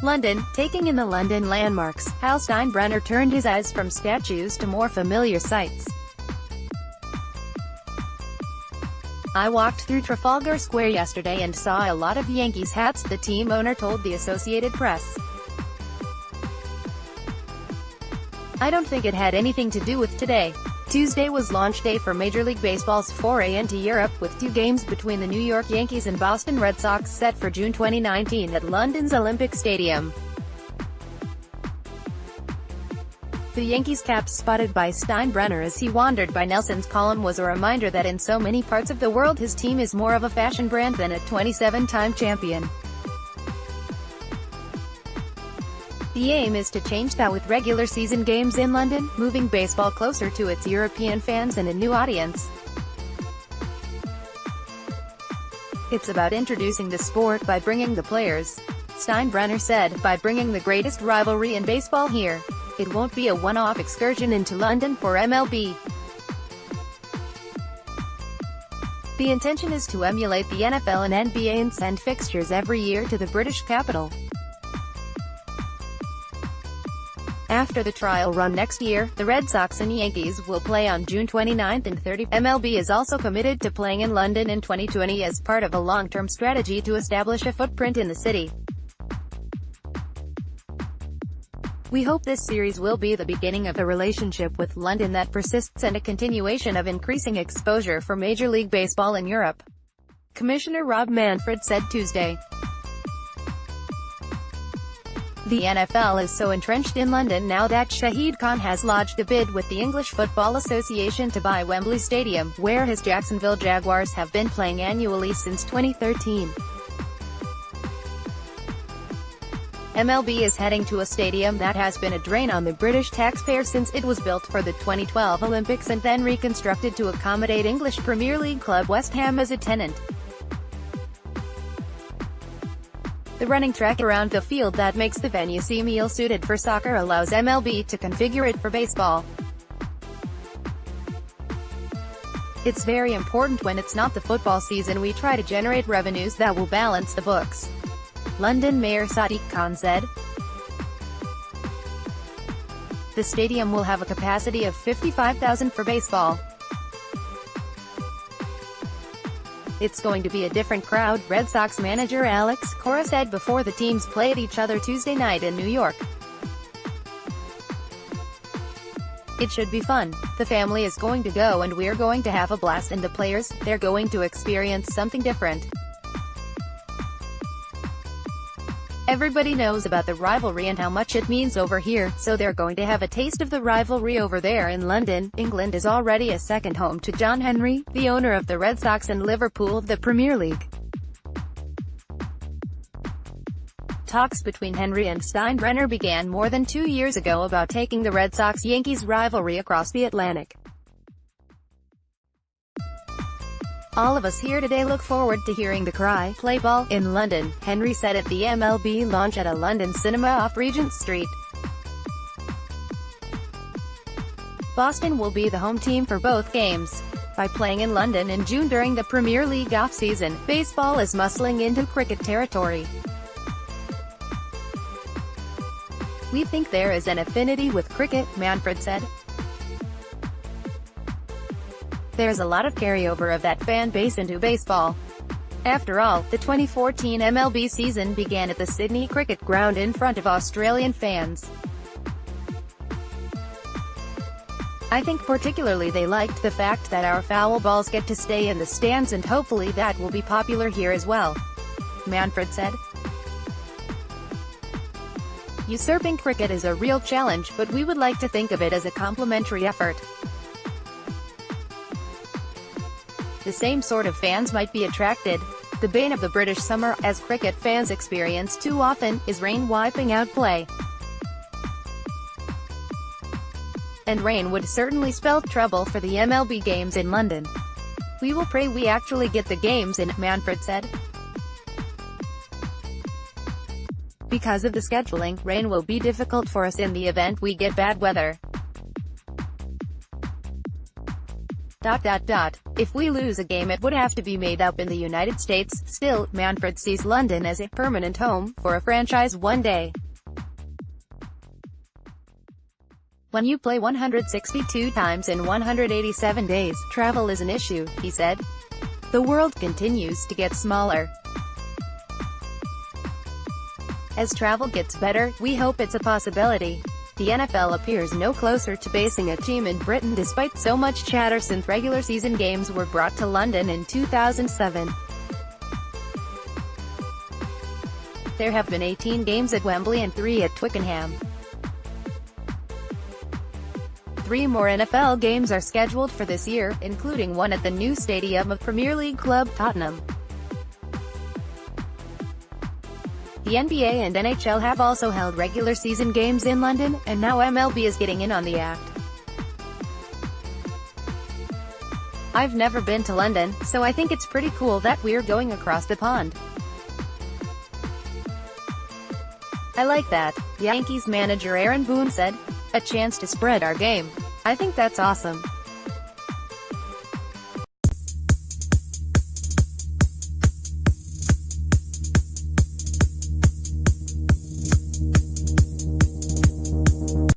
London, taking in the London landmarks, Hal Steinbrenner turned his eyes from statues to more familiar sights. "I walked through Trafalgar Square yesterday and saw a lot of Yankees hats," the team owner told the Associated Press. "I don't think it had anything to do with today." Tuesday was launch day for Major League Baseball's foray into Europe, with 2 games between the New York Yankees and Boston Red Sox set for June 2019 at London's Olympic Stadium. The Yankees cap spotted by Steinbrenner as he wandered by Nelson's column was a reminder that in so many parts of the world his team is more of a fashion brand than a 27-time champion. The aim is to change that with regular season games in London, moving baseball closer to its European fans and a new audience. "It's about introducing the sport by bringing the players," Steinbrenner said, "by bringing the greatest rivalry in baseball here. It won't be a one-off excursion into London for MLB. The intention is to emulate the NFL and NBA and send fixtures every year to the British capital." After the trial run next year, the Red Sox and Yankees will play on June 29 and 30. MLB is also committed to playing in London in 2020 as part of a long-term strategy to establish a footprint in the city. "We hope this series will be the beginning of a relationship with London that persists and a continuation of increasing exposure for Major League Baseball in Europe," Commissioner Rob Manfred said Tuesday. "The NFL is so entrenched in London now that Shahid Khan has lodged a bid with the English Football Association to buy Wembley Stadium, where his Jacksonville Jaguars have been playing annually since 2013. MLB is heading to a stadium that has been a drain on the British taxpayer since it was built for the 2012 Olympics and then reconstructed to accommodate English Premier League club West Ham as a tenant. The running track around the field that makes the venue seem ill-suited for soccer allows MLB to configure it for baseball. It's very important when it's not the football season we try to generate revenues that will balance the books," London Mayor Sadiq Khan said. "The stadium will have a capacity of 55,000 for baseball. It's going to be a different crowd," Red Sox manager Alex Cora said before the teams played each other Tuesday night in New York. "It should be fun. The family is going to go and we're going to have a blast, and the players, they're going to experience something different. Everybody knows about the rivalry and how much it means over here, so they're going to have a taste of the rivalry over there in London." England is already a second home to John Henry, the owner of the Red Sox and Liverpool of the Premier League. Talks between Henry and Steinbrenner began more than 2 years ago about taking the Red Sox-Yankees rivalry across the Atlantic. "All of us here today look forward to hearing the cry, 'Play ball,' in London," Henry said at the MLB launch at a London cinema off Regent Street. Boston will be the home team for both games. By playing in London in June during the Premier League off-season, baseball is muscling into cricket territory. "We think there is an affinity with cricket," Manfred said. "There's a lot of carryover of that fan base into baseball. After all, the 2014 MLB season began at the Sydney Cricket Ground in front of Australian fans. I think particularly they liked the fact that our foul balls get to stay in the stands, and hopefully that will be popular here as well," Manfred said. "Usurping cricket is a real challenge, but we would like to think of it as a complementary effort. The same sort of fans might be attracted. The bane of the British summer, as cricket fans experience too often, is rain wiping out play. And rain would certainly spell trouble for the MLB games in London. We will pray we actually get the games in," Manfred said. "Because of the scheduling, rain will be difficult for us in the event we get bad weather." If we lose a game it would have to be made up in the United States. Still, Manfred sees London as a permanent home for a franchise one day. When you play 162 times in 187 days, travel is an issue, he said. The world continues to get smaller. As travel gets better, we hope it's a possibility. The NFL appears no closer to basing a team in Britain despite so much chatter since regular season games were brought to London in 2007. There have been 18 games at Wembley and 3 at Twickenham. 3 more NFL games are scheduled for this year, including one at the new stadium of Premier League club Tottenham. The NBA and NHL have also held regular season games in London, and now MLB is getting in on the act. I've never been to London, so I think it's pretty cool that we're going across the pond. I like that, Yankees manager Aaron Boone said. A chance to spread our game. I think that's awesome.